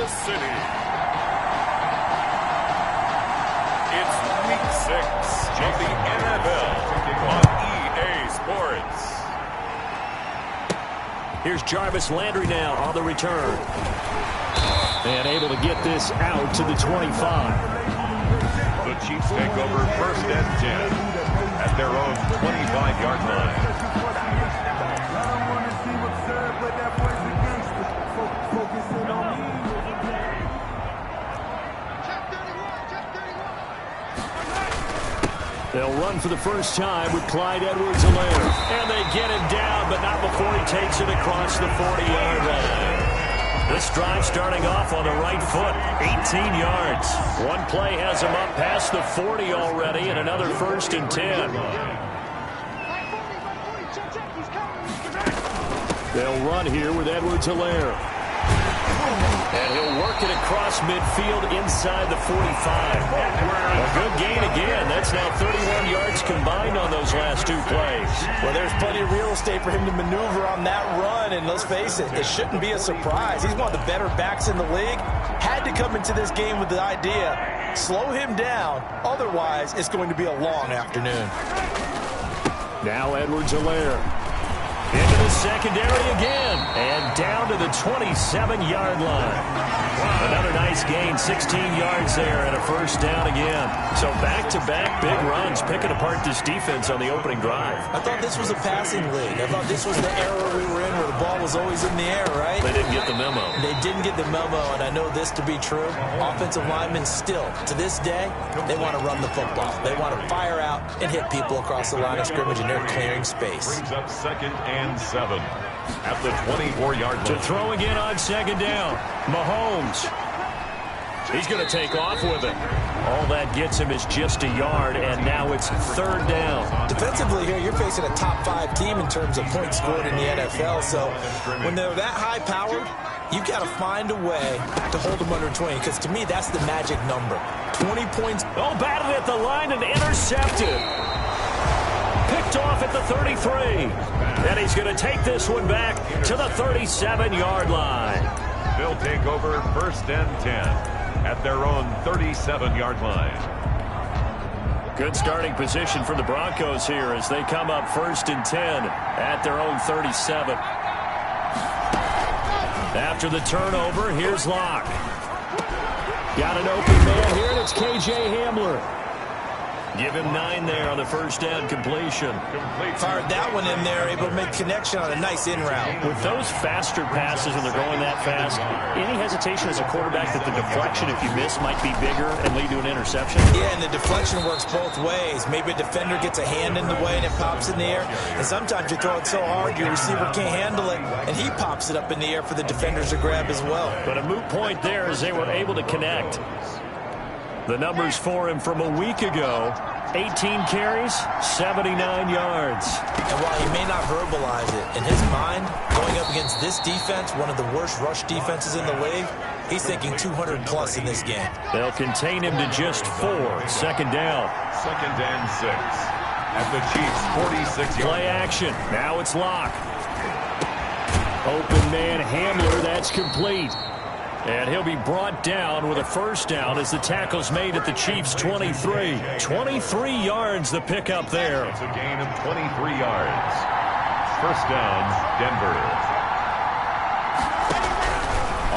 Kansas City. It's Week 6 of the NFL on EA Sports. Here's Jarvis Landry now on the return. And able to get this out to the 25. The Chiefs take over 1st and 10 at their own 25-yard line. They'll run for the first time with Clyde Edwards-Helaire. And they get him down, but not before he takes it across the 40-yard line. This drive starting off on the right foot, 18 yards. One play has him up past the 40 already, and another 1st and 10. They'll run here with Edwards-Helaire. And he'll work it across midfield inside the 45. A good gain again. That's now 31 yards combined on those last 2 plays. Well, there's plenty of real estate for him to maneuver on that run, and let's face it, it shouldn't be a surprise. He's one of the better backs in the league. Had to come into this game with the idea, slow him down, otherwise it's going to be a long afternoon. Now Edwards-Helaire. Into the secondary again, and down to the 27-yard line. Another nice gain, 16 yards there, and a 1st down again. So back-to-back big runs, picking apart this defense on the opening drive. I thought this was a passing league. I thought this was the era we were in where the ball was always in the air, right? They didn't get the memo. They didn't get the memo, and I know this to be true. Offensive linemen still, to this day, they want to run the football. They want to fire out and hit people across the line of scrimmage, and they're clearing space. Brings up 2nd and 7 at the 24-yard line. To throw again on 2nd down, Mahomes. He's going to take off with it. All that gets him is just a yard, and now it's 3rd down. Defensively here, you're facing a top 5 team in terms of points scored in the NFL, so when they're that high-powered, you've got to find a way to hold them under 20, because to me, that's the magic number. 20 points. Oh, batted at the line and intercepted. Picked off at the 33. And he's going to take this one back to the 37-yard line. They'll take over 1st and 10 at their own 37-yard line. Good starting position for the Broncos here as they come up 1st and 10 at their own 37. After the turnover, here's Locke. Got an open man here, and it's K.J. Hamler. Give him 9 there on the 1st down completion. Fired that one in there, able to make connection on a nice in route. With those faster passes when they're going that fast, any hesitation as a quarterback that the deflection, if you miss, might be bigger and lead to an interception? Yeah, and the deflection works both ways. Maybe a defender gets a hand in the way and it pops in the air. And sometimes you throw it so hard your receiver can't handle it, and he pops it up in the air for the defenders to grab as well. But a moot point there as they were able to connect. The numbers for him from a week ago, 18 carries, 79 yards. And while he may not verbalize it, in his mind, going up against this defense, one of the worst rush defenses in the league, he's thinking 200-plus in this game. They'll contain him to just 4. 2nd down. 2nd and 6 at the Chiefs' 46-yard. Play action. Now it's Locke. Open man Hamler. That's complete. And he'll be brought down with a 1st down as the tackle's made at the Chiefs' 23. 23 yards the pickup there. It's a gain of 23 yards. 1st down, Denver.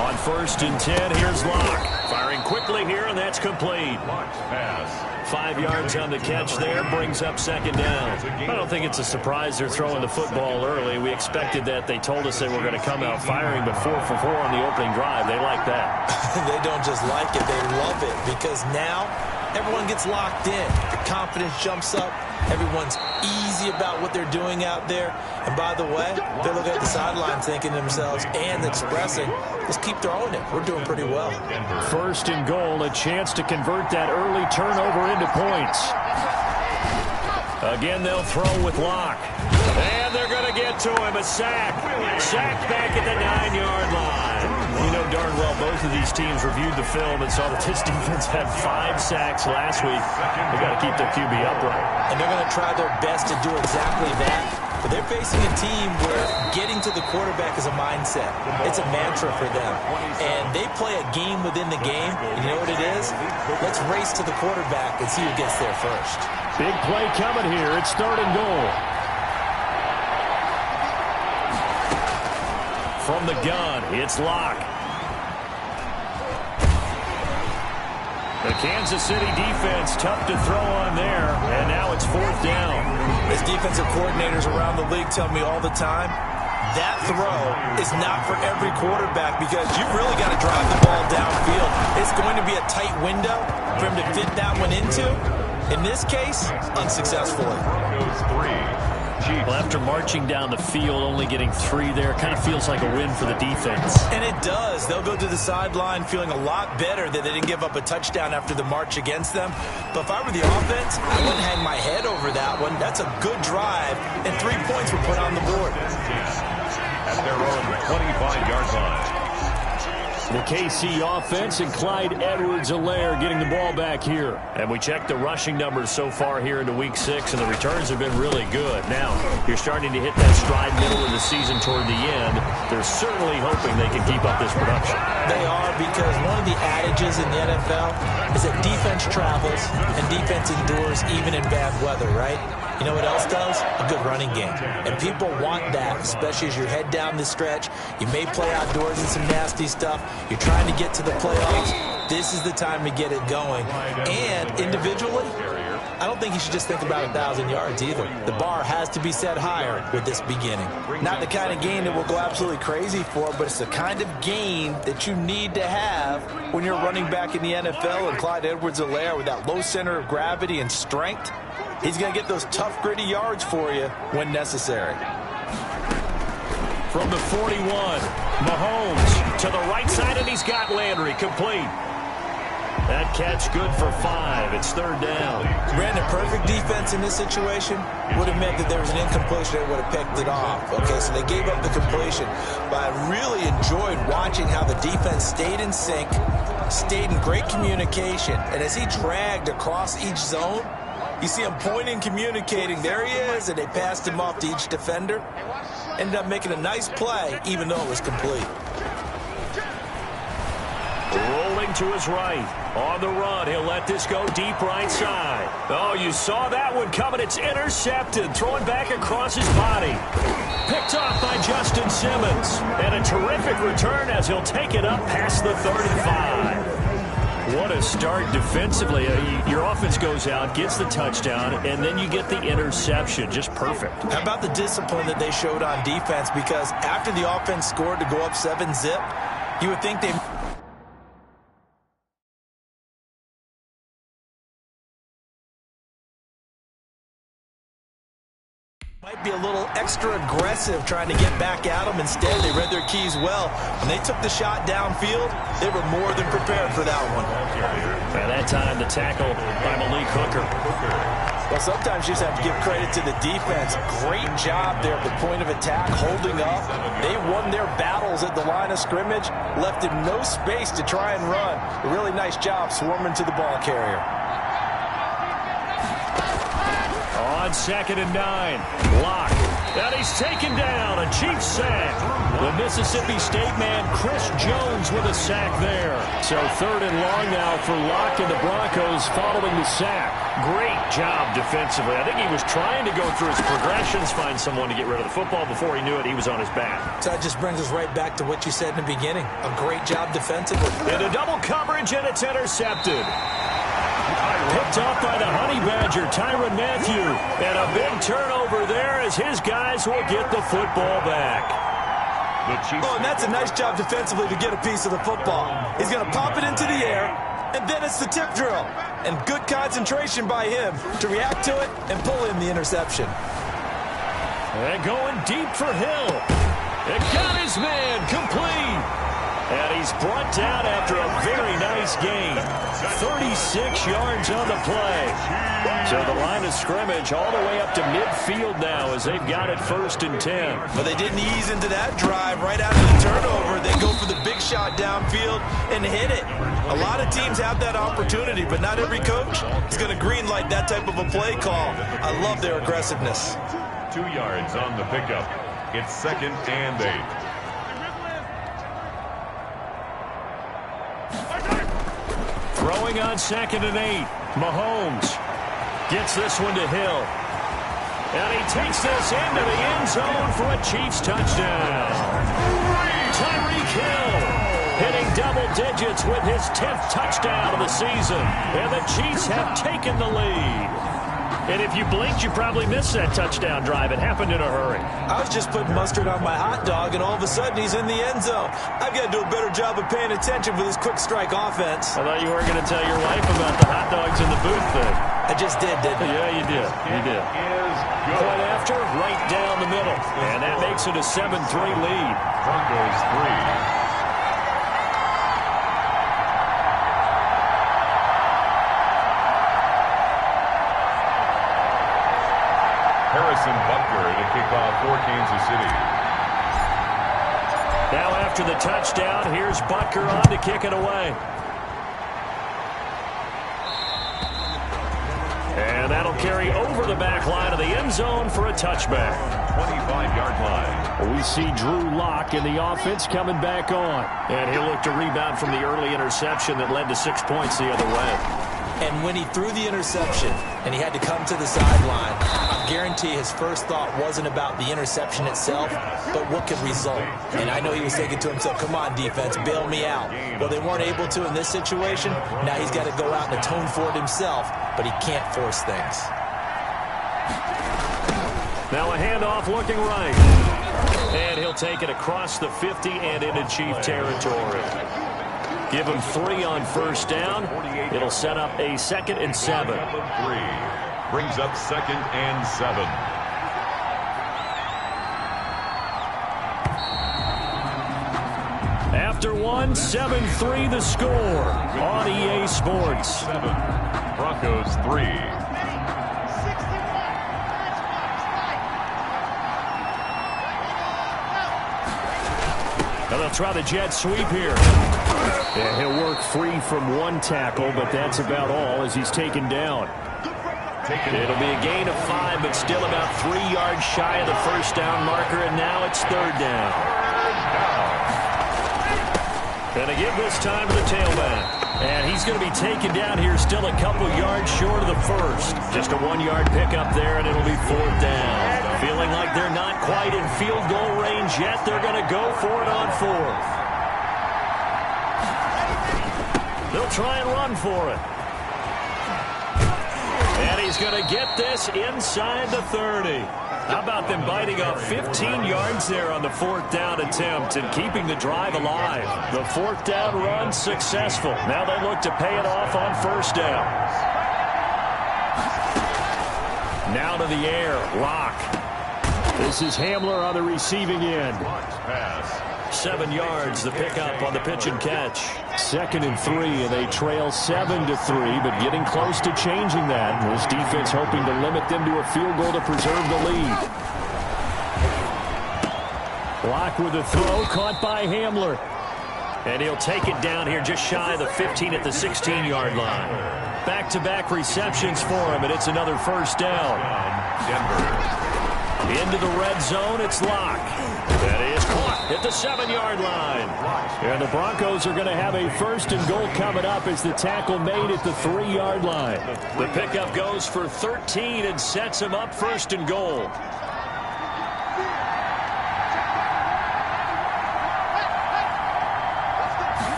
On 1st and 10, here's Locke. Firing quickly here, and that's complete. Locke's pass. 5 yards on the catch there, brings up 2nd down. I don't think it's a surprise they're throwing the football early. We expected that. They told us they were going to come out firing, but 4 for 4 on the opening drive. They like that. They don't just like it, they love it, because now everyone gets locked in. The confidence jumps up. Everyone's easy about what they're doing out there. And by the way, they're looking at the sideline thinking to themselves and expressing, let's keep throwing it. We're doing pretty well. 1st and goal, a chance to convert that early turnover into points. Again, they'll throw with Locke. And they're going to get to him. A sack. Sack back at the 9-yard line. You know darn well both of these teams reviewed the film and saw that this defense had 5 sacks last week. They got to keep their QB upright. And they're going to try their best to do exactly that. But they're facing a team where getting to the quarterback is a mindset. It's a mantra for them. And they play a game within the game. And you know what it is? Let's race to the quarterback and see who gets there first. Big play coming here. It's 3rd and goal. From the gun, it's Locke. The Kansas City defense, tough to throw on there, and now it's 4th down. As defensive coordinators around the league tell me all the time, that throw is not for every quarterback because you've really got to drive the ball downfield. It's going to be a tight window for him to fit that one into. In this case, unsuccessfully. Well, after marching down the field, only getting 3 there, kind of feels like a win for the defense. And it does. They'll go to the sideline feeling a lot better that they didn't give up a touchdown after the march against them. But if I were the offense, I wouldn't hang my head over that one. That's a good drive, and 3 points were put on the board. At their own 25-yard line. The KC offense and Clyde Edwards-Helaire getting the ball back here. And we checked the rushing numbers so far here into Week 6, and the returns have been really good. Now, you're starting to hit that stride middle of the season toward the end. They're certainly hoping they can keep up this production. They are, because one of the adages in the NFL is that defense travels and defense endures even in bad weather, right? You know what else does? A good running game. And people want that, especially as you head down the stretch. You may play outdoors in some nasty stuff. You're trying to get to the playoffs. This is the time to get it going. And individually, I don't think you should just think about 1,000 yards either. The bar has to be set higher with this beginning. Not the kind of game that we'll go absolutely crazy for, but it's the kind of game that you need to have when you're running back in the NFL. And Clyde Edwards-Helaire, with that low center of gravity and strength, he's going to get those tough, gritty yards for you when necessary. From the 41, Mahomes to the right side, and he's got Landry complete. That catch good for 5. It's 3rd down. Brandon, perfect defense in this situation would have meant that there was an incompletion. They would have picked it off. Okay, so they gave up the completion. But I really enjoyed watching how the defense stayed in sync, stayed in great communication. And as he dragged across each zone, you see him pointing, communicating. There he is, and they passed him off to each defender. Ended up making a nice play, even though it was complete. Rolling to his right. On the run, he'll let this go deep right side. Oh, you saw that one coming. It's intercepted. Throwing back across his body. Picked off by Justin Simmons. And a terrific return as he'll take it up past the 35. What a start defensively. Your offense goes out, gets the touchdown, and then you get the interception. Just perfect. How about the discipline that they showed on defense? Because after the offense scored to go up 7-zip, you would think they might be a little extra aggressive trying to get back at them. Instead, they read their keys well. When they took the shot downfield, they were more than prepared for that one. By that time, the tackle by Malik Hooker. Well, sometimes you just have to give credit to the defense. Great job there at the point of attack, holding up. They won their battles at the line of scrimmage, left him no space to try and run. A really nice job swarming to the ball carrier. On 2nd and 9, Locke. And he's taken down, a cheap sack. The Mississippi State man, Chris Jones, with a sack there. So 3rd and long now for Locke and the Broncos following the sack. Great job defensively. I think he was trying to go through his progressions, find someone to get rid of the football. Before he knew it, he was on his back. So that just brings us right back to what you said in the beginning. A great job defensively. And a double coverage, and it's intercepted. Picked off by the Honey Badger, Tyrann Mathieu. And a big turnover there as his guys will get the football back. Oh, and that's a nice job defensively to get a piece of the football. He's going to pop it into the air, and then it's the tip drill. And good concentration by him to react to it and pull in the interception. And going deep for Hill. And got his man complete. And he's brought down after a very nice gain. 36 yards on the play. So the line of scrimmage all the way up to midfield now as they've got it 1st and 10. But they didn't ease into that drive right after the turnover. They go for the big shot downfield and hit it. A lot of teams have that opportunity, but not every coach is going to green light that type of a play call. I love their aggressiveness. 2 yards on the pickup. It's 2nd and 8. Throwing on 2nd and 8. Mahomes gets this one to Hill. And he takes this into the end zone for a Chiefs touchdown. Tyreek Hill hitting double digits with his 10th touchdown of the season. And the Chiefs have taken the lead. And if you blinked, you probably missed that touchdown drive. It happened in a hurry. I was just putting mustard on my hot dog, and all of a sudden he's in the end zone. I've got to do a better job of paying attention for this quick strike offense. I thought you were going to tell your wife about the hot dogs in the booth thing. I just did, didn't I? Yeah, you did. You did. Point after, right down the middle. And that makes it a 7-3 lead. Broncos 3. Harrison Butker to kick off for Kansas City. Now after the touchdown, here's Butker on to kick it away. And that'll carry over the back line of the end zone for a touchback. 25-yard line. We see Drew Lock in the offense coming back on. And he'll look to rebound from the early interception that led to 6 points the other way. And when he threw the interception and he had to come to the sideline, I guarantee his first thought wasn't about the interception itself, but what could result. And I know he was thinking to himself, come on, defense, bail me out. Well, they weren't able to in this situation. Now he's got to go out and atone for it himself, but he can't force things. Now a handoff looking right. And he'll take it across the 50 and into Chief territory. Give him 3 on first down. It'll set up a 2nd and 7. 3 brings up 2nd and 7. After 1, 7-3 the score on EA Sports. 7. Broncos 3. Now they'll try the jet sweep here. And he'll work free from 1 tackle, but that's about all as he's taken down. It'll be a gain of 5, but still about 3 yards shy of the first down marker, and now it's 3rd down. And they give this time to the tailback. And he's going to be taken down here still a couple yards short of the first. Just a 1-yard pickup there, and it'll be 4th down. Feeling like they're not quite in field goal range yet, they're going to go for it on 4th. They'll try and run for it. And he's going to get this inside the 30. How about them biting off 15 yards there on the 4th down attempt and keeping the drive alive? The 4th down run successful. Now they look to pay it off on first down. Now to the air. Lock. This is Hamler on the receiving end. Pass. 7 yards, the pickup on the pitch and catch. 2nd and 3, and they trail 7-3, but getting close to changing that. This defense hoping to limit them to a field goal to preserve the lead. Block with a throw, caught by Hamler. And he'll take it down here just shy of the 15 at the 16-yard line. Back-to-back receptions for him, and it's another first down. Denver. Into the red zone, it's Lock. That is caught at the 7-yard line. And the Broncos are going to have a 1st and goal coming up as the tackle made at the 3-yard line. The pickup goes for 13 and sets him up 1st and goal.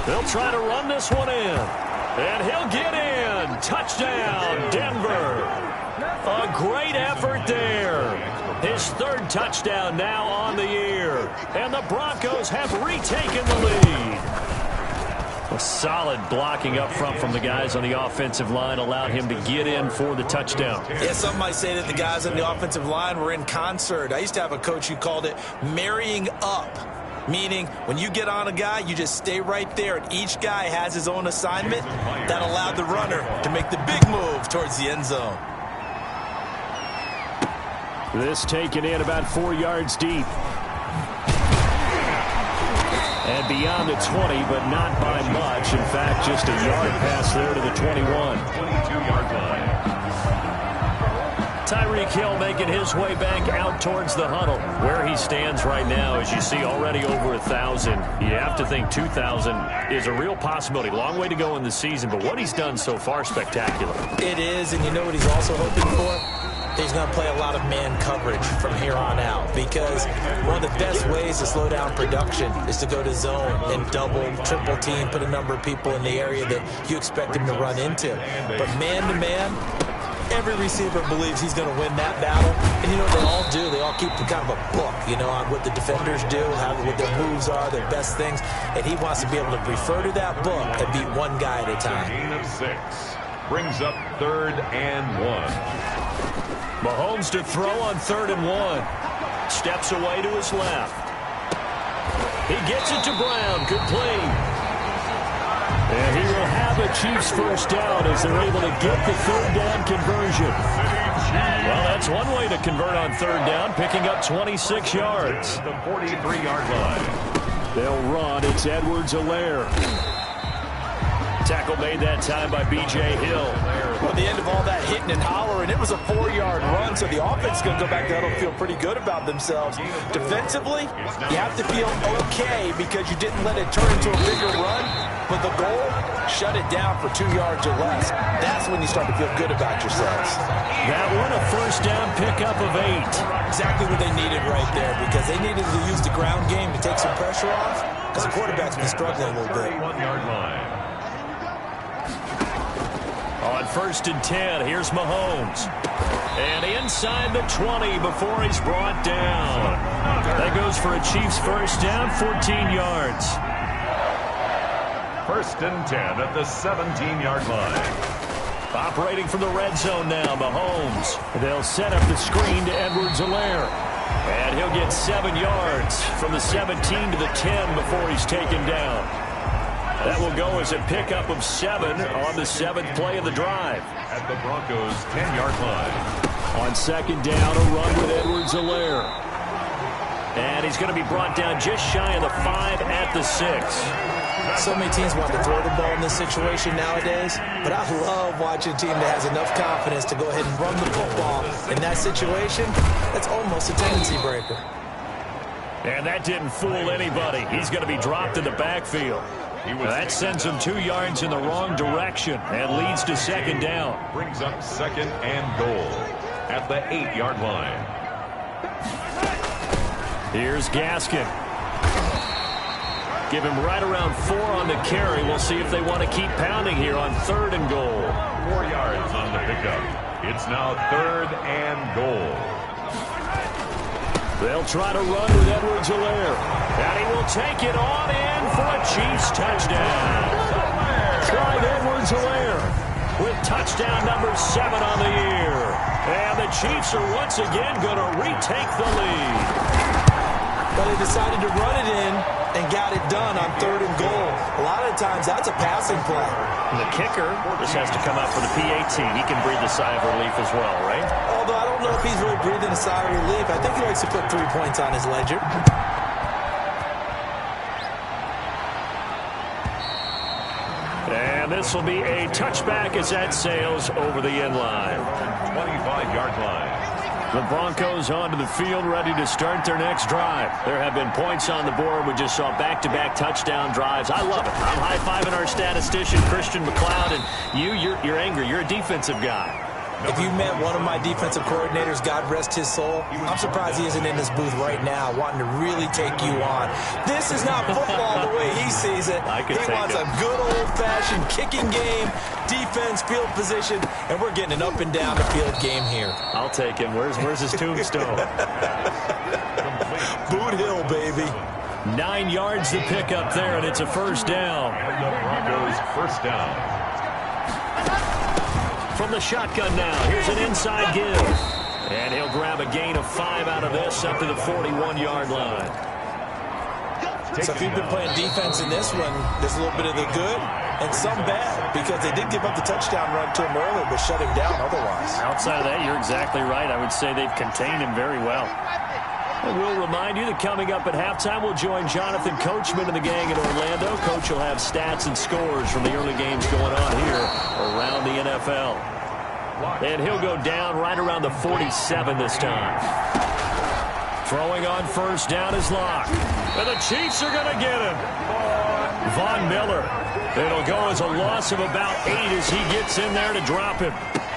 They'll try to run this one in. And he'll get in. Touchdown, Denver. A great effort there. His 3rd touchdown now on the year. And the Broncos have retaken the lead. A solid blocking up front from the guys on the offensive line allowed him to get in for the touchdown. Yeah, some might say that the guys on the offensive line were in concert. I used to have a coach who called it marrying up. Meaning, when you get on a guy, you just stay right there, and each guy has his own assignment. That allowed the runner to make the big move towards the end zone. This taken in about 4 yards deep. And beyond the 20, but not by much. In fact, just a yard pass there to the 21. 22-yard line. Tyreek Hill making his way back out towards the huddle. Where he stands right now, as you see, already over 1,000. You have to think 2,000 is a real possibility. Long way to go in the season, but what he's done so far, spectacular. It is, and you know what he's also hoping for? He's going to play a lot of man coverage from here on out, because one of the best ways to slow down production is to go to zone and double, triple team, put a number of people in the area that you expect him to run into. But man-to-man, every receiver believes he's going to win that battle. And you know what they all do? They all keep kind of a book, you know, on what the defenders do, what their moves are, their best things. And he wants to be able to refer to that book and beat one guy at a time. Gain of 6 brings up 3rd and 1. Mahomes to throw on 3rd and 1. Steps away to his left. He gets it to Brown. Good play. And he will have a Chiefs first down as they're able to get the 3rd down conversion. Well, that's one way to convert on 3rd down, picking up 26 yards. The 43-yard line. They'll run. It's Edwards-Helaire. Tackle made that time by B.J. Hill. Well, at the end of all that hitting and hollering, it was a 4-yard run, so the offense is going to go back there and feel pretty good about themselves. Defensively, you have to feel okay because you didn't let it turn into a bigger run, but the goal, shut it down for 2 yards or less. That's when you start to feel good about yourselves. That one, a first down pickup of 8. Exactly what they needed right there, because they needed to use the ground game to take some pressure off, because the quarterback's been struggling a little bit. 1-yard line. On 1st and 10, here's Mahomes. And inside the 20 before he's brought down. That goes for a Chiefs first down, 14 yards. 1st and 10 at the 17-yard line. Operating from the red zone now, Mahomes. They'll set up the screen to Edwards-Helaire. And he'll get 7 yards from the 17 to the 10 before he's taken down. That will go as a pickup of 7 on the 7th play of the drive. At the Broncos' 10-yard line. On 2nd down, a run with Edwards-Helaire. And he's going to be brought down just shy of the 5 at the 6. So many teams want to throw the ball in this situation nowadays, but I love watching a team that has enough confidence to go ahead and run the football. In that situation, that's almost a tendency breaker. And that didn't fool anybody. He's going to be dropped in the backfield. That sends him 2 yards in the wrong direction and leads to 2nd down. Brings up 2nd and goal at the 8-yard line. Here's Gaskin. Give him right around 4 on the carry. We'll see if they want to keep pounding here on 3rd and goal. 4 yards on the pickup. It's now 3rd and goal. They'll try to run with Edwards-Helaire. And he will take it on in for a Chiefs touchdown. Clyde Edwards-Helaire with touchdown number 7 on the year. And the Chiefs are once again going to retake the lead. But they decided to run it in and got it done on 3rd and goal. A lot of times that's a passing play. And the kicker just has to come out for the PAT. He can breathe a sigh of relief as well, right? Although I don't know if he's really breathing a sigh of relief. I think he likes to put 3 points on his ledger. And this will be a touchback as that sails over the end line. 25-yard line. The Broncos onto the field, ready to start their next drive. There have been points on the board. We just saw back-to-back touchdown drives. I love it. I'm high-fiving our statistician, Christian McLeod, and you're angry. You're a defensive guy. If you met one of my defensive coordinators, God rest his soul, I'm surprised he isn't in this booth right now wanting to really take you on. This is not football the way he sees it. He wants a good old-fashioned kicking game, defense, field position, and we're getting an up-and-down-the-field game here. I'll take him. Where's his tombstone? Boot Hill, baby. 9 yards to pick up there, and it's a first down. And the Broncos first down. From the shotgun now, here's an inside give. And he'll grab a gain of 5 out of this up to the 41-yard line. So if you've been playing defense in this one, there's a little bit of the good and some bad, because they did give up the touchdown run to him earlier, but shut him down otherwise. Outside of that, you're exactly right. I would say they've contained him very well. And we'll remind you that coming up at halftime, we'll join Jonathan Coachman and the gang in Orlando. Coach will have stats and scores from the early games going on here around the NFL. And he'll go down right around the 47 this time. Throwing on first down is Locke. And the Chiefs are going to get him. Von Miller. It'll go as a loss of about 8 as he gets in there to drop him.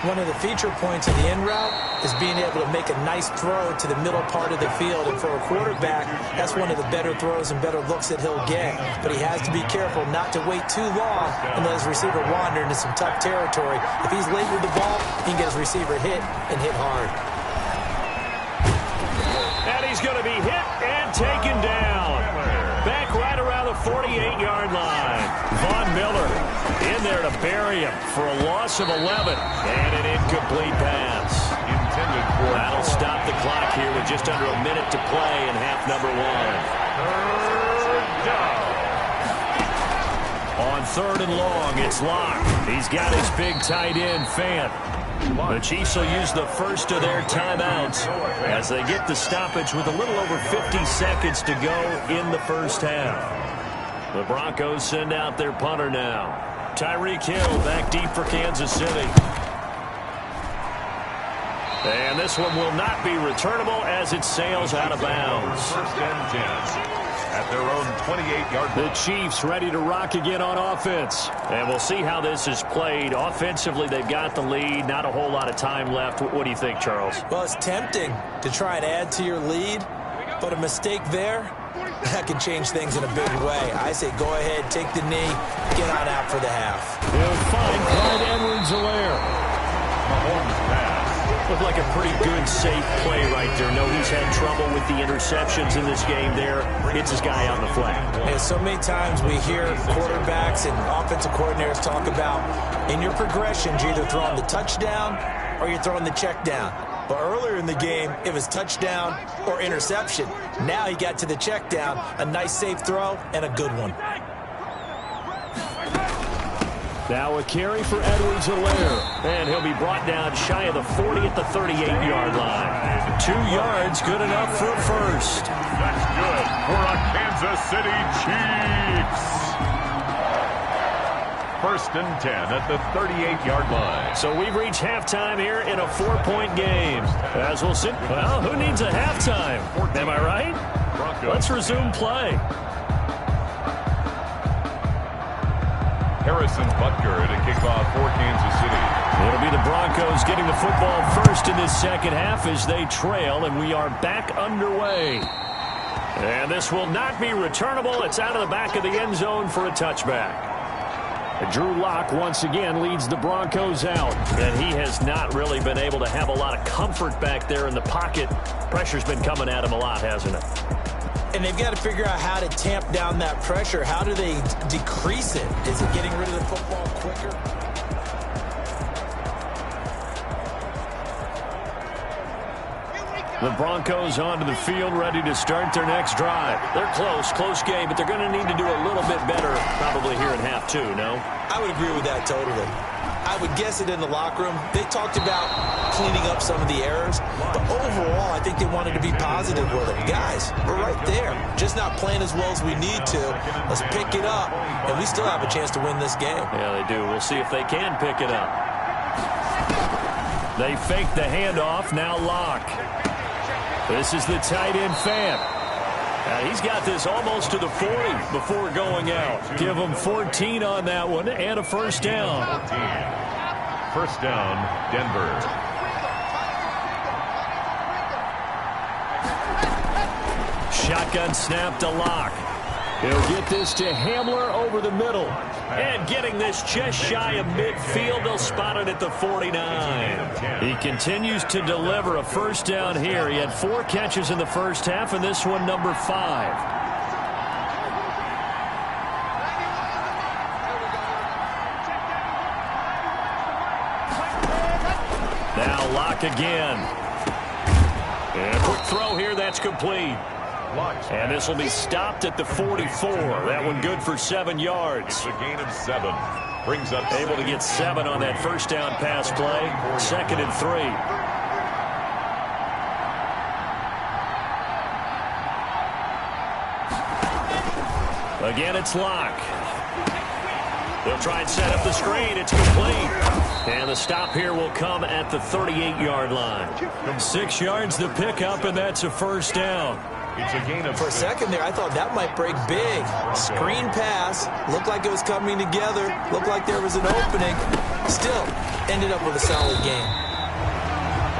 One of the feature points of the in route is being able to make a nice throw to the middle part of the field. And for a quarterback, that's one of the better throws and better looks that he'll get. But he has to be careful not to wait too long and let his receiver wander into some tough territory. If he's late with the ball, he can get his receiver hit and hit hard. And he's going to be hit and taken down. Back right around the 48-yard line. Von Miller in there to bury him for a loss of 11. And an incomplete pass. Intended for that'll stop the clock here with just under a minute to play in half number 1. On 3rd and long, it's Locke. He's got his big tight end, Fant. The Chiefs will use the first of their timeouts as they get the stoppage with a little over 50 seconds to go in the first half. The Broncos send out their punter now. Tyreek Hill back deep for Kansas City. And this one will not be returnable as it sails out of bounds. First and 10. At their own 28-yard line. The Chiefs ready to rock again on offense. And we'll see how this is played. Offensively, they've got the lead. Not a whole lot of time left. What do you think, Charles? Well, it's tempting to try and add to your lead, but a mistake there, that can change things in a big way. I say go ahead, take the knee, get on out for the half. He'll find Clyde Edwards-Helaire. Mahomes pass. Looked like a pretty good, safe play right there. No, he's had trouble with the interceptions in this game there. Hits his guy on the flat. And so many times we hear quarterbacks and offensive coordinators talk about in your progressions, you're either throwing the touchdown or you're throwing the check down. But earlier in the game, it was touchdown or interception. Now he got to the check down, a nice safe throw, and a good one. Now a carry for Edwards-Helaire. And he'll be brought down shy of the 40 at the 38-yard line. 2 yards, good enough for a first. That's good for a Kansas City Chiefs. First and 10 at the 38-yard line. So we've reached halftime here in a 4-point game. As we'll see. Well, who needs a halftime? Am I right? Broncos. Let's resume play. Harrison Butker to kick off for Kansas City. It'll be the Broncos getting the football first in this second half as they trail, and we are back underway. And this will not be returnable. It's out of the back of the end zone for a touchback. Drew Lock once again leads the Broncos out, and he has not really been able to have a lot of comfort back there in the pocket. Pressure's been coming at him a lot, hasn't it? And they've got to figure out how to tamp down that pressure. How do they decrease it? Is it getting rid of the football quicker? The Broncos onto the field, ready to start their next drive. They're close game, but they're going to need to do a little bit better probably here in half 2, no? I would agree with that totally. I would guess it in the locker room. They talked about cleaning up some of the errors, but overall, I think they wanted to be positive with it. Guys, we're right there. Just not playing as well as we need to. Let's pick it up, and we still have a chance to win this game. Yeah, they do. We'll see if they can pick it up. They fake the handoff. Now Locke. This is the tight end Fant. He's got this almost to the 40 before going out. Give him 14 on that one and a first down. 14. First down, Denver. Shotgun snap to Locke. He'll get this to Hamler over the middle. And getting this just shy of midfield, they'll spot it at the 49. He continues to deliver a first down here. He had 4 catches in the first half, and this one number 5. Now Locke again. And a quick throw here, that's complete. And this will be stopped at the 44. That one good for 7 yards. It's a gain of 7. Brings up able to get 7 on that first down pass play. 2nd and 3. Again, it's Locke. They'll try and set up the screen. It's complete. And the stop here will come at the 38-yard line. 6 yards the pickup, and that's a first down. It's a gain of For a second there, I thought that might break big. Screen pass. Looked like it was coming together. Looked like there was an opening. Still, ended up with a solid game.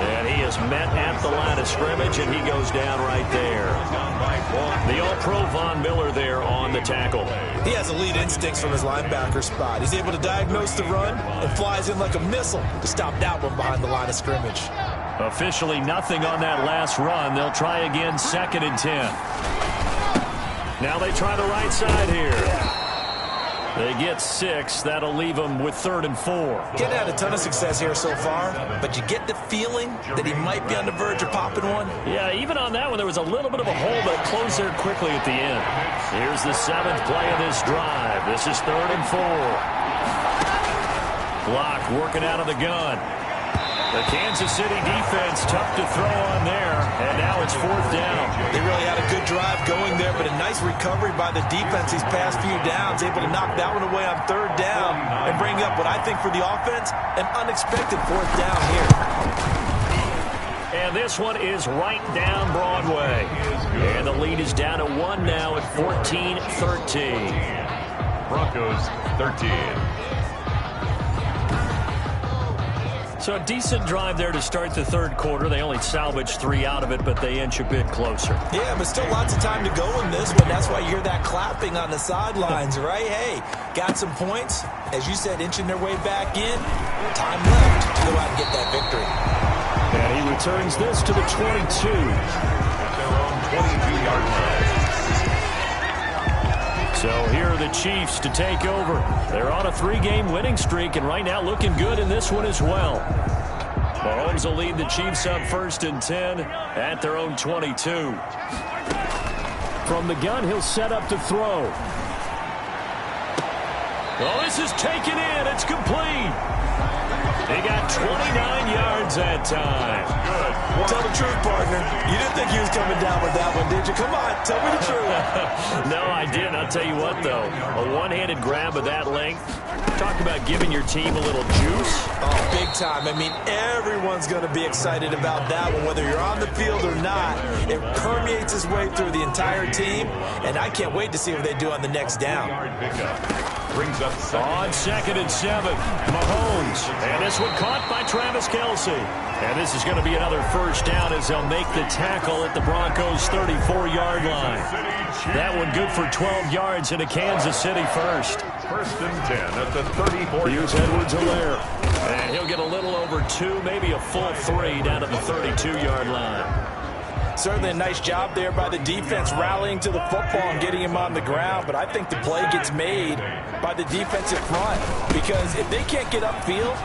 And he is met at the line of scrimmage, and he goes down right there. The All-Pro Von Miller there on the tackle. He has elite instincts from his linebacker spot. He's able to diagnose the run and flies in like a missile to stop that one behind the line of scrimmage. Officially nothing on that last run. They'll try again, 2nd and 10. Now they try the right side here. They get 6. That'll leave them with 3rd and 4. Getting had a ton of success here so far, but you get the feeling that he might be on the verge of popping one. Yeah, even on that one, there was a little bit of a hole, but it closed there quickly at the end. Here's the 7th play of this drive. This is 3rd and 4. Block working out of the gun. The Kansas City defense tough to throw on there, and now it's 4th down. They really had a good drive going there, but a nice recovery by the defense these past few downs, able to knock that one away on 3rd down and bring up what I think for the offense, an unexpected 4th down here. And this one is right down Broadway. And the lead is down to 1 now at 14-13. Broncos 13. So a decent drive there to start the 3rd quarter. They only salvaged 3 out of it, but they inch a bit closer. Yeah, but still lots of time to go in this one. That's why you hear that clapping on the sidelines, right? Hey, got some points. As you said, inching their way back in. Time left to go out and get that victory. And he returns this to the 22. At their own 22-yard line. So here are the Chiefs to take over. They're on a 3-game winning streak, and right now looking good in this one as well. Mahomes will lead the Chiefs up 1st and 10 at their own 22. From the gun, he'll set up to throw. Oh, this is taken in. It's complete. He got 29 yards that time. Good. Tell the truth, partner. You didn't think he was coming down with that one, did you? Come on, tell me the truth. No, I didn't. I'll tell you what, though. A one-handed grab of that length. Talk about giving your team a little juice. Oh, big time. I mean, everyone's going to be excited about that one, whether you're on the field or not. It permeates its way through the entire team, and I can't wait to see what they do on the next down. Brings up on 2nd and 7. Mahomes. And this one caught by Travis Kelce. And this is going to be another first down as they'll make the tackle at the Broncos' 34-yard line. That one good for 12 yards into Kansas City first. 1st and 10 at the 34. Here's Edwards-Helaire. And he'll get a little over 2, maybe a full 3 down to the 32-yard line. Certainly a nice job there by the defense rallying to the football and getting him on the ground, but I think the play gets made by the defensive front because if they can't get upfield,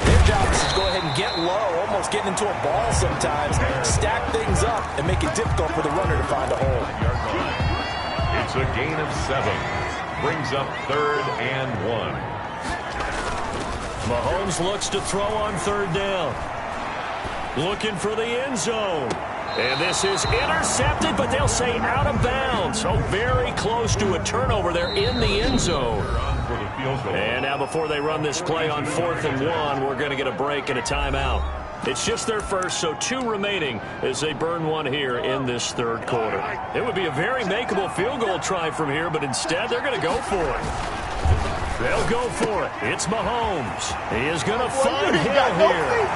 their job is to go ahead and get low, almost getting into a ball sometimes, stack things up, and make it difficult for the runner to find a hole. It's a gain of 7. Brings up 3rd and 1. Mahomes looks to throw on 3rd down. Looking for the end zone. And this is intercepted, but they'll say out of bounds. So very close to a turnover there in the end zone. And now before they run this play on 4th and 1, we're going to get a break and a timeout. It's just their first, so 2 remaining as they burn one here in this 3rd quarter. It would be a very makeable field goal try from here, but instead they're going to go for it. They'll go for it. It's Mahomes. He is going to find Hill here.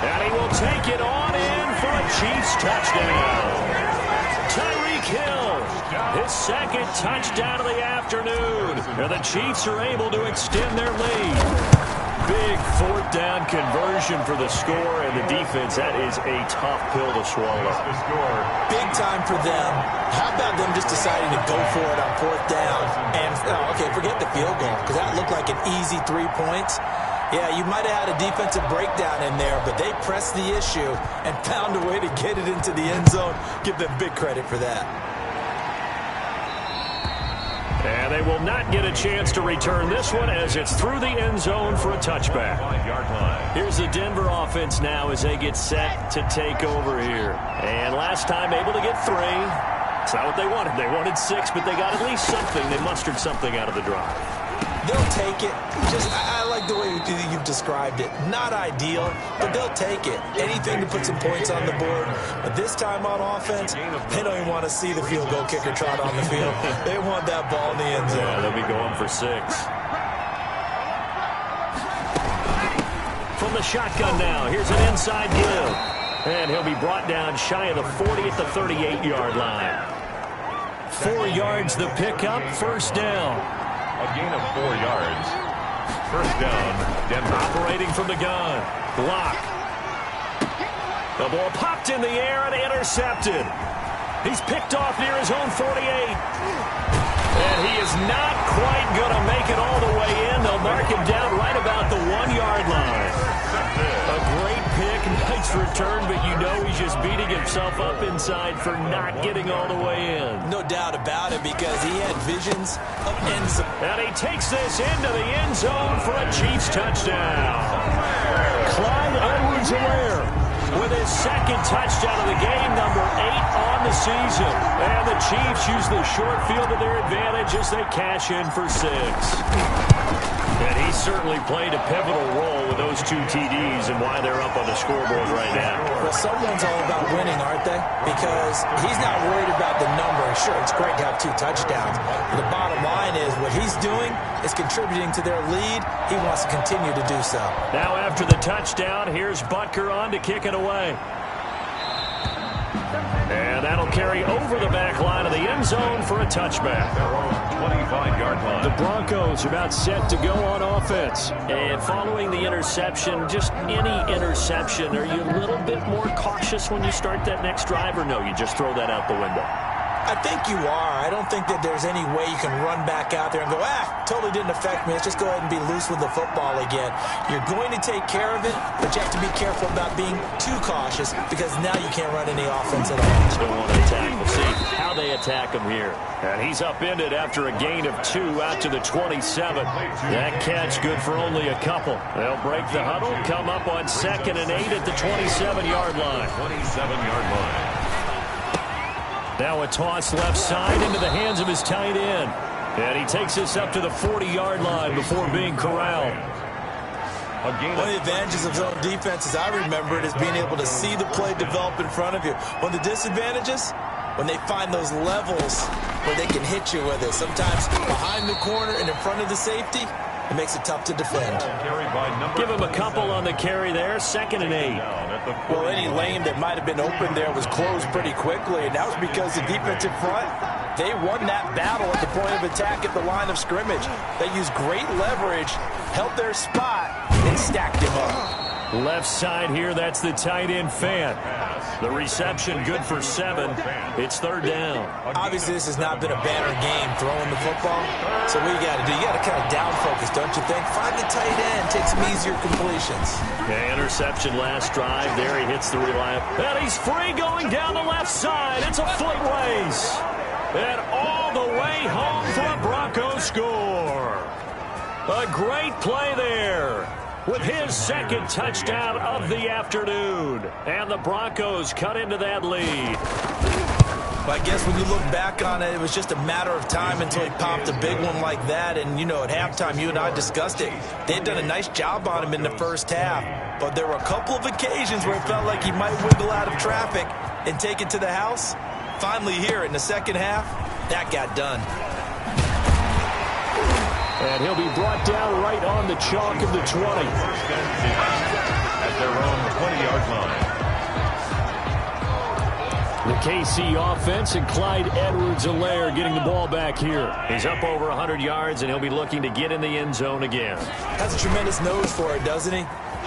And he will take it on in for a Chiefs touchdown. Tyreek Hill, his 2nd touchdown of the afternoon. And the Chiefs are able to extend their lead. Big 4th down conversion for the score, and the defense, that is a tough pill to swallow. Big time for them. How about them just deciding to go for it on 4th down? And, okay, forget the field goal, because that looked like an easy 3 points. Yeah, you might have had a defensive breakdown in there, but they pressed the issue and found a way to get it into the end zone. Give them big credit for that. And they will not get a chance to return this one as it's through the end zone for a touchback. Here's the Denver offense now as they get set to take over here. And last time able to get 3. It's not what they wanted. They wanted 6, but they got at least something. They mustered something out of the drive. They'll take it. I like the way you've described it. Not ideal, but they'll take it. Anything to put some points on the board. But this time on offense, they don't even want to see the field goal kicker trot on the field. They want that ball in the end zone. Yeah, they'll be going for 6. From the shotgun now, here's an inside give. And he'll be brought down shy of the 40 at the 38-yard line. 4 yards the pickup, first down. A gain of 4 yards. First down, Denver. Operating from the gun. Block. The ball popped in the air and intercepted. He's picked off near his own 48. And he is not quite going to make it all the way in. They'll mark him down right about the 1-yard line. A great pick, nice return, but you know he's just beating himself up inside for not getting all the way in. No doubt about it, because he had visions of end zone. And he takes this into the end zone for a Chiefs touchdown. Clyde Edwards-Helaire with his second touchdown of the game, number 8 on the season. And the Chiefs use the short field to their advantage as they cash in for 6. And he certainly played a pivotal role with those 2 TDs and why they're up on the scoreboard right now. Well, someone's all about winning, aren't they? Because he's not worried about the number. Sure, it's great to have 2 touchdowns. But the bottom line is what he's doing is contributing to their lead. He wants to continue to do so. Now after the touchdown, here's Butker on to kick it away. And that'll carry over the back line of the end zone for a touchback. 25-yard line. The Broncos about set to go on offense. And following the interception, just any interception, are you a little bit more cautious when you start that next drive, or no, you just throw that out the window? I think you are. I don't think that there's any way you can run back out there and go, totally didn't affect me. Let's just go ahead and be loose with the football again. You're going to take care of it, but you have to be careful about being too cautious, because now you can't run any offense at all. Still want to attack. We'll see how they attack him here. And he's upended after a gain of 2 out to the 27. That catch good for only a couple. They'll break the huddle, come up on 2nd and 8 at the 27-yard line. 27-yard line. Now a toss left side into the hands of his tight end. And he takes this up to the 40-yard line before being corralled. One of the advantages of zone defense, as I remember it, is being able to see the play develop in front of you. One of the disadvantages, when they find those levels where they can hit you with it. Sometimes behind the corner and in front of the safety, it makes it tough to defend. Give him a couple on the carry there, 2nd and 8. Well, any lane that might have been open there was closed pretty quickly, and that was because the defense in front, they won that battle at the point of attack at the line of scrimmage. They used great leverage, held their spot, and stacked him up. Left side here, that's the tight end Fant. The reception good for 7. It's 3rd down. Obviously, this has not been a banner game throwing the football. So what you got to do, you got to kind of down focus, don't you think? Find the tight end, take some easier completions. Yeah, interception last drive. There he hits the reliable. And he's free going down the left side. It's a foot race. And all the way home for a Broncos score. A great play there, with his 2nd touchdown of the afternoon. And the Broncos cut into that lead. But I guess when you look back on it, it was just a matter of time until he popped a big one like that. And, you know, at halftime, you and I discussed it. They had done a nice job on him in the first half. But there were a couple of occasions where it felt like he might wiggle out of traffic and take it to the house. Finally here in the second half, that got done. And he'll be brought down right on the chalk of the 20. At their own 20-yard line. The KC offense and Clyde Edwards-Helaire getting the ball back here. He's up over 100 yards, and he'll be looking to get in the end zone again. Has a tremendous nose for it, doesn't he?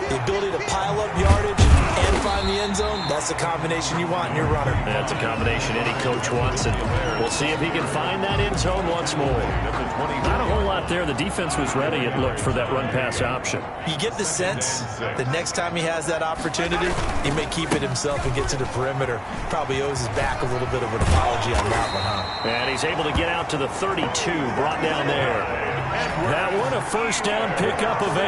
The ability to pile up yardage and find the end zone, that's the combination you want in your runner. That's a combination any coach wants, and we'll see if he can find that end zone once more. Not a whole lot there. The defense was ready, it looked, for that run-pass option. You get the sense that next time he has that opportunity, he may keep it himself and get to the perimeter. Probably owes his back a little bit of an apology on that one, huh? And he's able to get out to the 32, brought down there. That one a first down pickup of 8.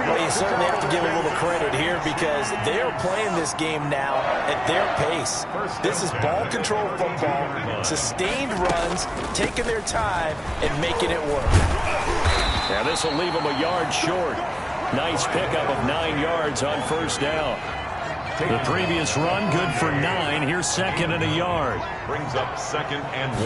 Well, you certainly have to give a little credit here, because they are playing this game now at their pace. This is ball control football, sustained runs, taking their time, and making it work. And this will leave him a yard short. Nice pickup of 9 yards on first down. The previous run, good for 9. Here's second and a yard. Brings up 2nd and 1.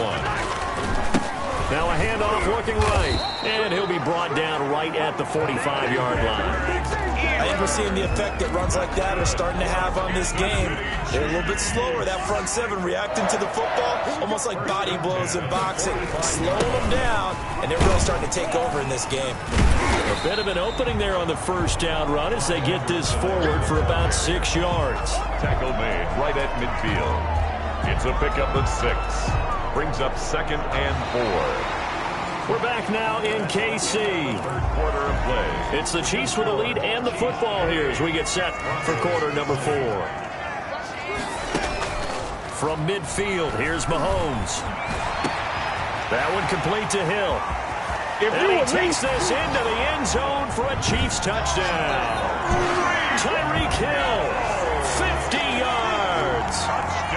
Now a handoff looking right. And he'll be brought down right at the 45-yard line. I think we're seeing the effect that runs like that are starting to have on this game. They're a little bit slower. That front seven reacting to the football, almost like body blows in boxing. Slowing them down, and they're really starting to take over in this game. A bit of an opening there on the first down run as they get this forward for about 6 yards. Tackle made right at midfield. It's a pickup of 6. Brings up 2nd and 4. We're back now in KC. Third quarter of play. It's the Chiefs with the lead and the football here as we get set for quarter number 4. From midfield, here's Mahomes. That one complete to Hill. And he takes this into the end zone for a Chiefs touchdown. Tyreek Hill, 50 yards.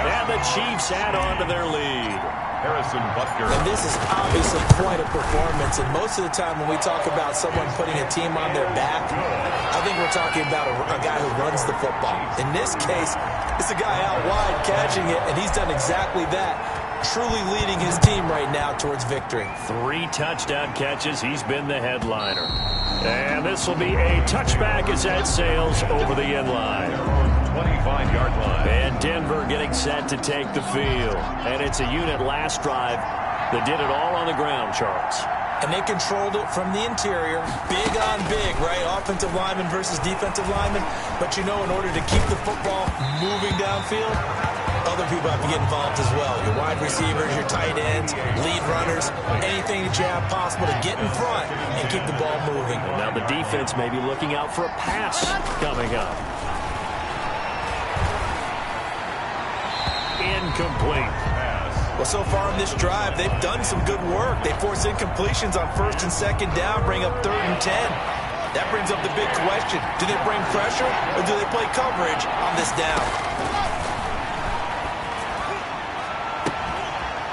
And the Chiefs add on to their lead. Harrison Butker. And this is obviously quite a performance. And most of the time when we talk about someone putting a team on their back, I think we're talking about a guy who runs the football. In this case, it's a guy out wide catching it, and he's done exactly that. Truly leading his team right now towards victory. 3 touchdown catches. He's been the headliner. And this will be a touchback as that sails over the end line. 25-yard line. And Denver getting set to take the field. And it's a unit last drive that did it all on the ground, Charles. And they controlled it from the interior. Big on big, right? Offensive lineman versus defensive lineman. But you know, in order to keep the football moving downfield, other people have to get involved as well. Your wide receivers, your tight ends, lead runners, anything that you have possible to get in front and keep the ball moving. And now the defense may be looking out for a pass coming up. Incomplete. Well, so far in this drive, they've done some good work. They force incompletions on 1st and 2nd down, bring up 3rd and 10. That brings up the big question. Do they bring pressure or do they play coverage on this down?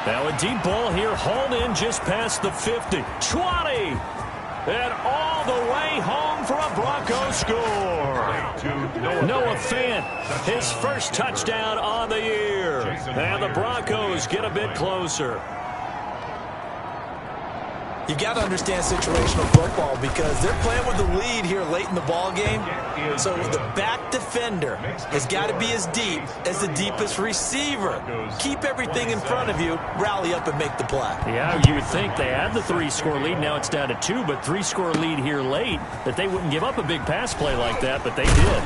Now a deep ball here, hauled in just past the 50. 20! And all the way home for a Bronco score. Noah Fant, his first touchdown on the year. And the Broncos get a bit closer. You got to understand situational football because they're playing with the lead here late in the ball game. So the back defender has got to be as deep as the deepest receiver. Keep everything in front of you, rally up and make the play. Yeah, you would think they had the 3-score lead. Now it's down to 2, but 3-score lead here late, that they wouldn't give up a big pass play like that, but they did.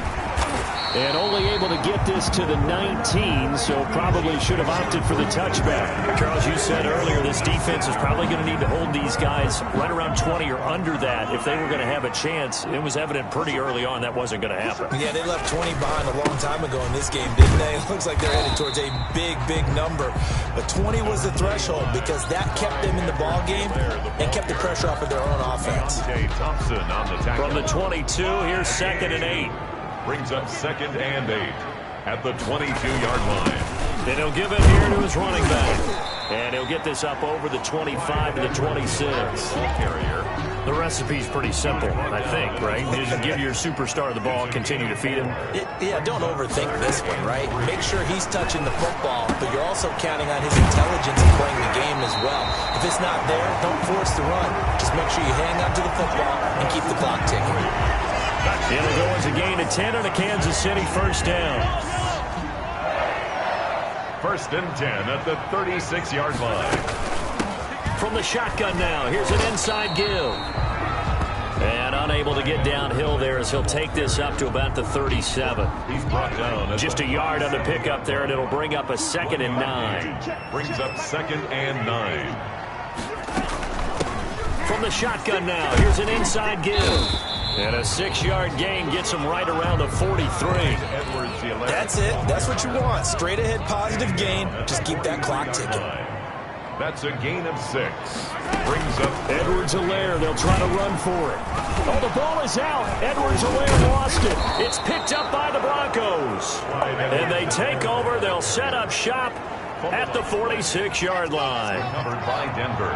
And only able to get this to the 19, so probably should have opted for the touchback. Charles, you said earlier this defense is probably going to need to hold these guys right around 20 or under that if they were going to have a chance. It was evident pretty early on that wasn't going to happen. Yeah, they left 20 behind a long time ago in this game, didn't they? It looks like they're headed towards a big, big number. But 20 was the threshold because that kept them in the ball game and kept the pressure off of their own offense. From the 22, here's 2nd and 8. Brings up 2nd and 8 at the 22-yard line. Then he'll give it here to his running back. And he'll get this up over the 25 to the 26. The recipe's pretty simple, I think, right? Just give your superstar the ball, continue to feed him. Yeah, don't overthink this one, right? Make sure he's touching the football, but you're also counting on his intelligence in playing the game as well. If it's not there, don't force the run. Just make sure you hang on to the football and keep the clock ticking. It'll go as a gain of 10 on a Kansas City first down. 1st and 10 at the 36-yard line. From the shotgun now, here's an inside give. And unable to get downhill there as he'll take this up to about the 37. He's brought down. Just a yard on the pickup there, and it'll bring up a 2nd and 9. Brings up 2nd and 9. From the shotgun now, here's an inside give. And a 6-yard gain gets him right around the 43. That's it. That's what you want. Straight ahead positive gain. Just keep that clock ticking. That's a gain of 6. Brings up Edwards-Helaire. They'll try to run for it. Oh, the ball is out. Edwards-Helaire lost it. It's picked up by the Broncos. And they take over. They'll set up shop at the 46-yard line. Covered by Denver.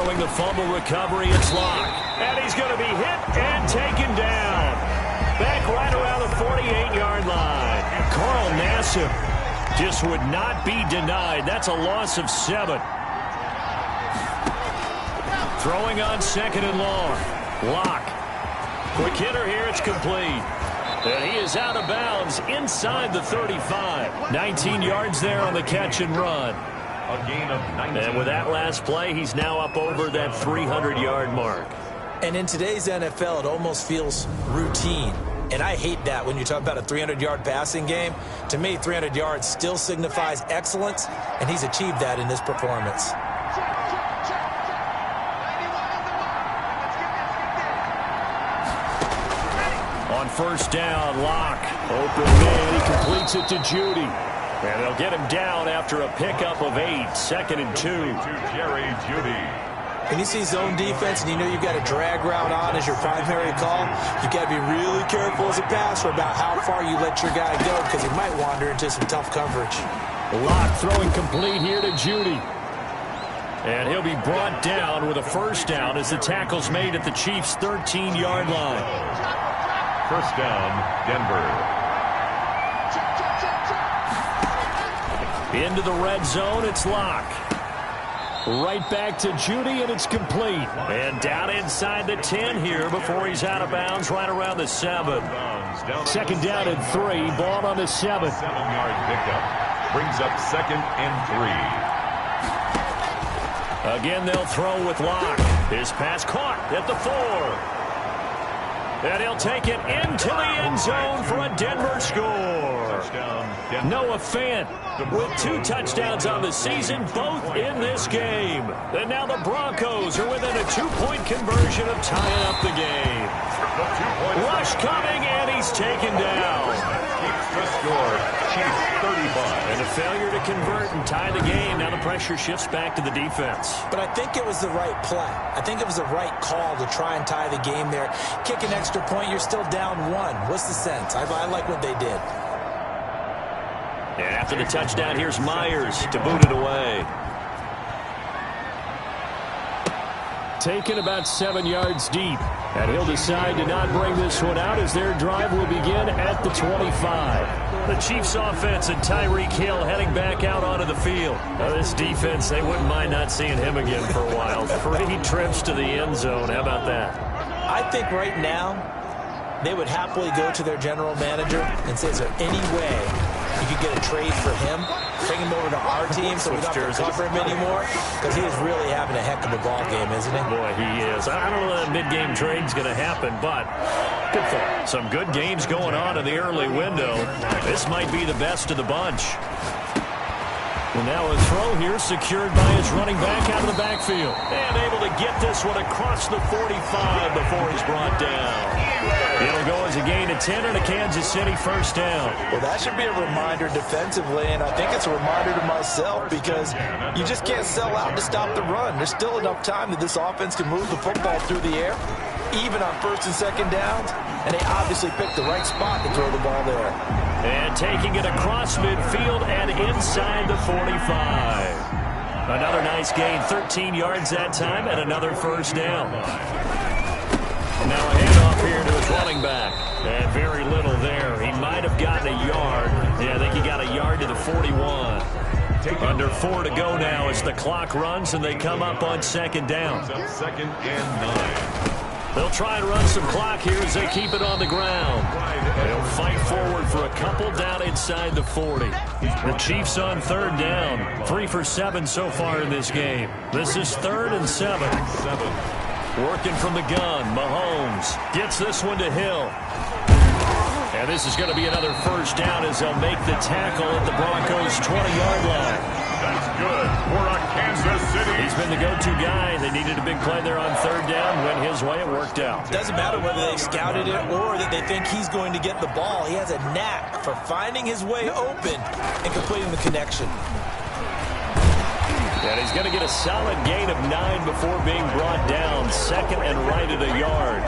Following the fumble recovery, it's Locke. And he's going to be hit and taken down. Back right around the 48-yard line. And Carl Nassib just would not be denied. That's a loss of 7. Throwing on 2nd and long. Locke. Quick hitter here. It's complete. And he is out of bounds inside the 35. 19 yards there on the catch and run. A gain of 19. And with that last play, he's now up over that 300-yard mark. And in today's NFL, it almost feels routine. And I hate that when you talk about a 300-yard passing game. To me, 300 yards still signifies excellence, and he's achieved that in this performance. On first down, Locke. Open man, he completes it to Judy. And they'll get him down after a pickup of 8. 2nd and 2. To Jerry Judy. When you see zone defense and you know you've got a drag route on as your primary call, you've got to be really careful as a passer about how far you let your guy go because he might wander into some tough coverage. Locke throwing complete here to Judy. And he'll be brought down with a first down as the tackle's made at the Chiefs' 13-yard line. First down, Denver. Into the red zone, it's Locke. Right back to Judy, and it's complete. And down inside the 10 here before he's out of bounds right around the 7. Second down and 3, ball on the 7. 7-yard pickup. Brings up 2nd and 3. Again, they'll throw with Locke. His pass caught at the 4. And he'll take it into the end zone for a Denver score. Touchdown, Noah Fant with 2 touchdowns on the season, both in this game. And now the Broncos are within a 2-point conversion of tying up the game. Rush coming, and he's taken down. Keeps the score. Chiefs 35. And a failure to convert and tie the game. Now the pressure shifts back to the defense. But I think it was the right play. I think it was the right call to try and tie the game there. Kick an extra point, you're still down 1. What's the sense? I like what they did. And after the touchdown, here's Myers to boot it away. Taken about 7 yards deep. And he'll decide to not bring this one out as their drive will begin at the 25. The Chiefs offense and Tyreek Hill heading back out onto the field. Now this defense, they wouldn't mind not seeing him again for a while. 3 trips to the end zone. How about that? I think right now they would happily go to their general manager and say, is there any way you could get a trade for him, bring him over to our team so we don't have to cover him anymore? Because he is really having a heck of a ball game, isn't he? Boy, he is. I don't know that mid-game trade's going to happen, but good for him. Some good games going on in the early window. This might be the best of the bunch. And now a throw here secured by his running back out of the backfield. And able to get this one across the 45 before he's brought down. It'll go as a gain of 10 and a Kansas City first down. Well, that should be a reminder defensively, and I think it's a reminder to myself because you just can't sell out to stop the run. There's still enough time that this offense can move the football through the air, even on first and second downs, and they obviously picked the right spot to throw the ball there. And taking it across midfield and inside the 45. Another nice gain, 13 yards that time, and another first down. Now a handoff here to his running back. And very little there. He might have gotten a yard. Yeah, I think he got a yard to the 41. Under 4 to go now as the clock runs and they come up on second down. 2nd and 9. They'll try and run some clock here as they keep it on the ground. They'll fight forward for a couple down inside the 40. The Chiefs on third down. 3 for 7 so far in this game. This is 3rd and 7. Working from the gun, Mahomes gets this one to Hill. And this is going to be another first down as they'll make the tackle at the Broncos' 20-yard line. That's good for a Kansas City. He's been the go-to guy. They needed a big play there on third down. Went his way. It worked out. Doesn't matter whether they scouted it or that they think he's going to get the ball. He has a knack for finding his way open and completing the connection. And he's going to get a solid gain of 9 before being brought down. 2nd and right at a yard.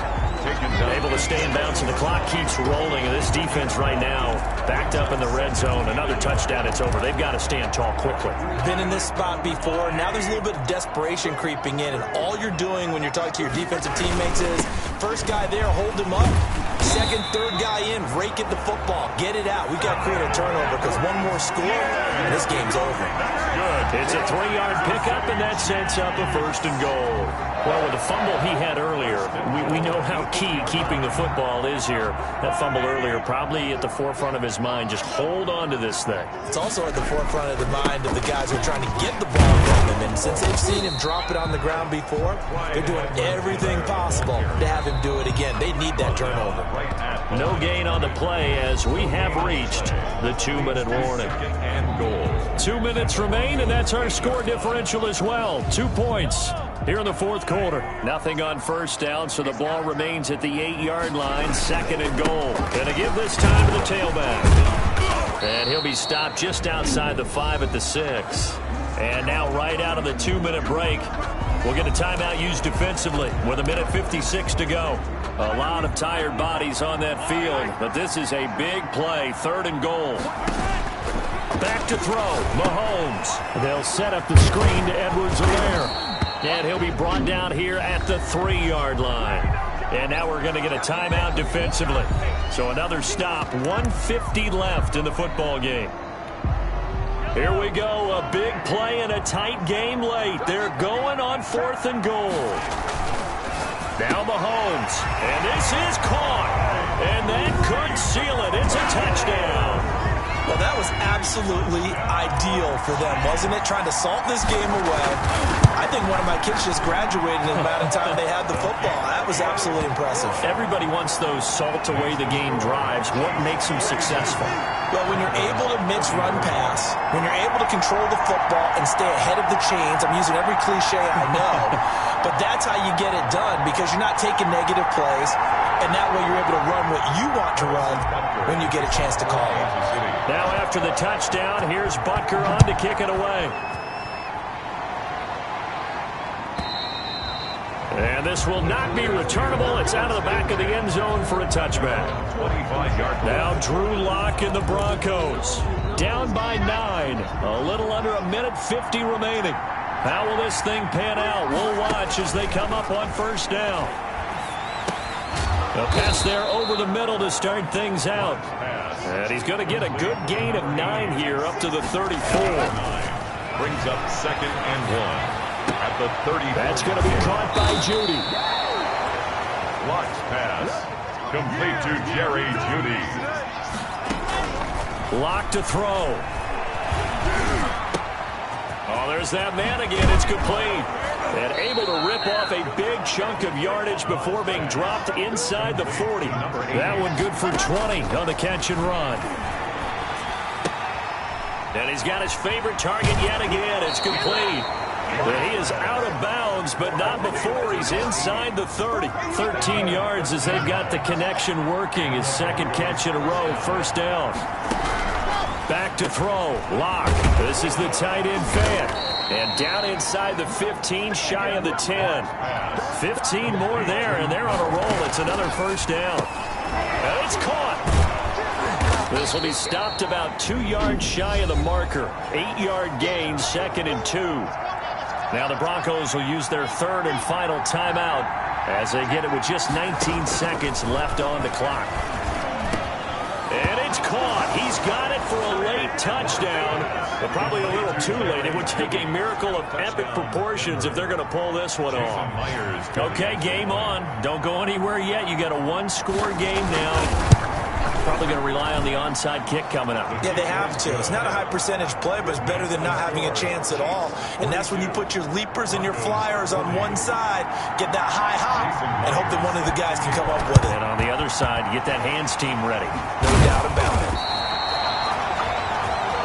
Able to stay in bounds, and the clock keeps rolling. And this defense right now, backed up in the red zone. Another touchdown, it's over. They've got to stand tall quickly. Been in this spot before. Now there's a little bit of desperation creeping in, and all you're doing when you're talking to your defensive teammates is, first guy there, hold him up. Second, third guy in, rake at the football. Get it out. We've got to create a turnover because one more score, and this game's over. Good. It's a 3-yard pickup, and that sets up a 1st and goal. Well, with the fumble he had earlier, we know how key keeping the football is here. That fumble earlier probably at the forefront of his mind. Just hold on to this thing. It's also at the forefront of the mind of the guys who are trying to get the ball from him. And since they've seen him drop it on the ground before, they're doing everything possible to have him do it again. They need that turnover. No gain on the play as we have reached the 2-minute warning. 2 minutes remain, and that's our score differential as well. 2 points here in the 4th quarter. Nothing on first down, so the ball remains at the 8-yard line. 2nd and goal. Going to give this time to the tailback. And he'll be stopped just outside the 5 at the 6. And now right out of the 2-minute break, we'll get a timeout used defensively with 1:56 to go. A lot of tired bodies on that field, but this is a big play. 3rd and goal. Back to throw. Mahomes. They'll set up the screen to Edwards-Helaire. And he'll be brought down here at the 3-yard line. And now we're going to get a timeout defensively. So another stop. 1:50 left in the football game. Here we go. A big play in a tight game late. They're going on 4th and goal. Now Mahomes. And this is caught. And that could seal it. It's a touchdown. Well, that was absolutely ideal for them, wasn't it? Trying to salt this game away. I think one of my kids just graduated in the amount of time they had the football. That was absolutely impressive. Everybody wants those salt away the game drives. What makes them successful? Well, when you're able to mix run pass, when you're able to control the football and stay ahead of the chains, I'm using every cliche I know, but that's how you get it done because you're not taking negative plays, and that way you're able to run what you want to run when you get a chance to call it. Now after the touchdown, here's Butker on to kick it away. And this will not be returnable. It's out of the back of the end zone for a touchback. Now Drew Lock and the Broncos. Down by 9. A little under 1:50 remaining. How will this thing pan out? We'll watch as they come up on 1st down. A pass there over the middle to start things out. And he's going to get a good gain of 9 here up to the 34. Brings up 2nd and 1. At the 30. That's going to be caught by Judy. Lock's pass. Complete to Jerry Judy. Lock to throw. Oh, there's that man again. It's complete. And able to rip off a big chunk of yardage before being dropped inside the 40. That one good for 20 on the catch and run. And he's got his favorite target yet again. It's complete. But he is out of bounds, but not before he's inside the 30. 13 yards as they've got the connection working. His 2nd catch in a row, 1st down. Back to throw. Lock. This is the tight end fan. And down inside the 15, shy of the 10. 15 more there, and they're on a roll. It's another 1st down. And it's caught. This will be stopped about 2 yards shy of the marker. 8-yard gain, 2nd and 2. Now the Broncos will use their 3rd and final timeout as they get it with just 19 seconds left on the clock. And it's caught. He's got it for a late touchdown, but probably a little too late. It would take a miracle of epic proportions if they're going to pull this one off. Okay, game on. Don't go anywhere yet. You got a 1-score game now. Probably going to rely on the onside kick coming up. Yeah, they have to. It's not a high percentage play, but it's better than not having a chance at all. And that's when you put your leapers and your flyers on one side, get that high hop, and hope that one of the guys can come up with it. And on the other side, get that hands team ready. No doubt about it.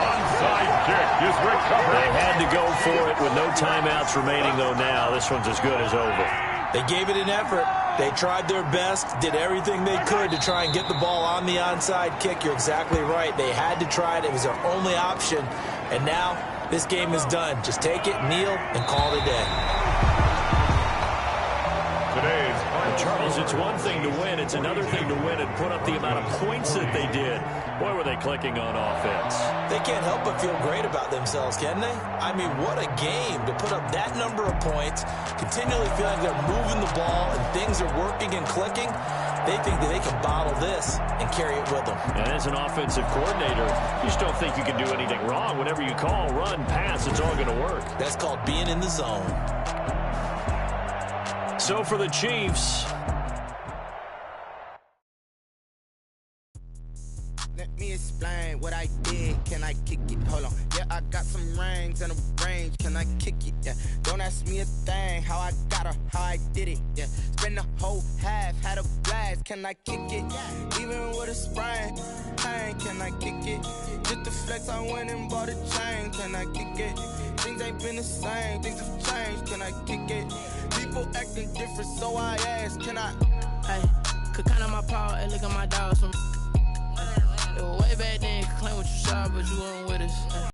Onside kick is recovered. They had to go for it with no timeouts remaining, though now. This one's as good as over. They gave it an effort. They tried their best, did everything they could to try and get the ball on the onside kick. You're exactly right. They had to try it. It was their only option. And now this game is done. Just take it, kneel, and call it a day. Today's Charles, it's one thing to win. It's another thing to win and put up the amount of points that they did. Boy, were they clicking on offense. They can't help but feel great about themselves, can they? I mean, what a game to put up that number of points, continually feel like they're moving the ball and things are working and clicking. They think that they can bottle this and carry it with them. And as an offensive coordinator, you just don't think you can do anything wrong. Whatever you call, run, pass, it's all going to work. That's called being in the zone. So for the Chiefs, let me explain what I did. Can I kick it? Hold on. Yeah, I got some rings and a range. Can I kick it? Yeah. Don't ask me a thing. How I got her, how I did it. Yeah. Spend the whole half, had a blast. Can I kick it? Even with a sprain. Pain, can I kick it? Just the flex, I went and bought a chain. Can I kick it? Things ain't been the same. Things have changed. Can I kick it? People acting different, so I ask. Can I? Hey, could count on my power and look at my dogs from. It was way back then, could claim what you saw, but you weren't with us.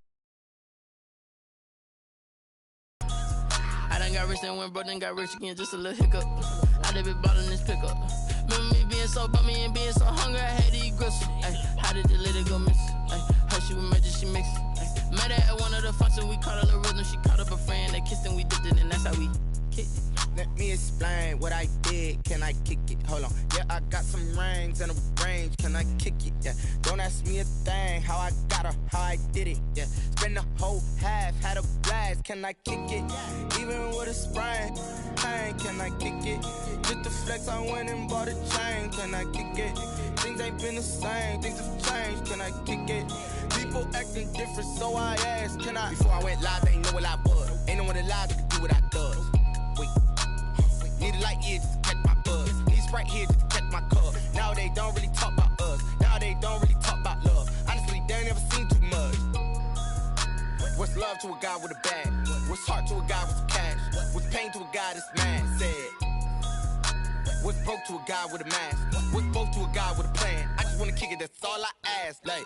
I done got rich and went broke, then got rich again, just a little hiccup. I done been bought in this pickup. Remember me being so bummy and being so hungry, I had to eat gristle. How did the lady go miss? Her she was magic, she mixed. Met her at one of the functions, we caught a little rhythm. She caught up a friend, they kissed and we dipped it, and that's how we kicked it. Let me explain what I did. Can I kick it? Hold on. Yeah, I got some rings and a range. Can I kick it? Yeah. Don't ask me a thing. How I got her, how I did it. Yeah. Spend the whole half, had a blast. Can I kick it? Even with a sprain. Pain, can I kick it? Just the flex, I went and bought a chain. Can I kick it? Things ain't been the same. Things have changed. Can I kick it? People acting different, so I asked. Can I? Before I went live, they ain't know what I was. Ain't no one alive that could do what I does. Wait. Need a light here just to catch my buzz. Need Sprite here just to catch my cup. Now they don't really talk about us. Now they don't really talk about love. Honestly, they ain't never seen too much. What's love to a guy with a bag? What's heart to a guy with some cash? What's pain to a guy that's mad? Said. What's broke to a guy with a mask? What's both to a guy with a plan? I just wanna kick it, that's all I ask. Like.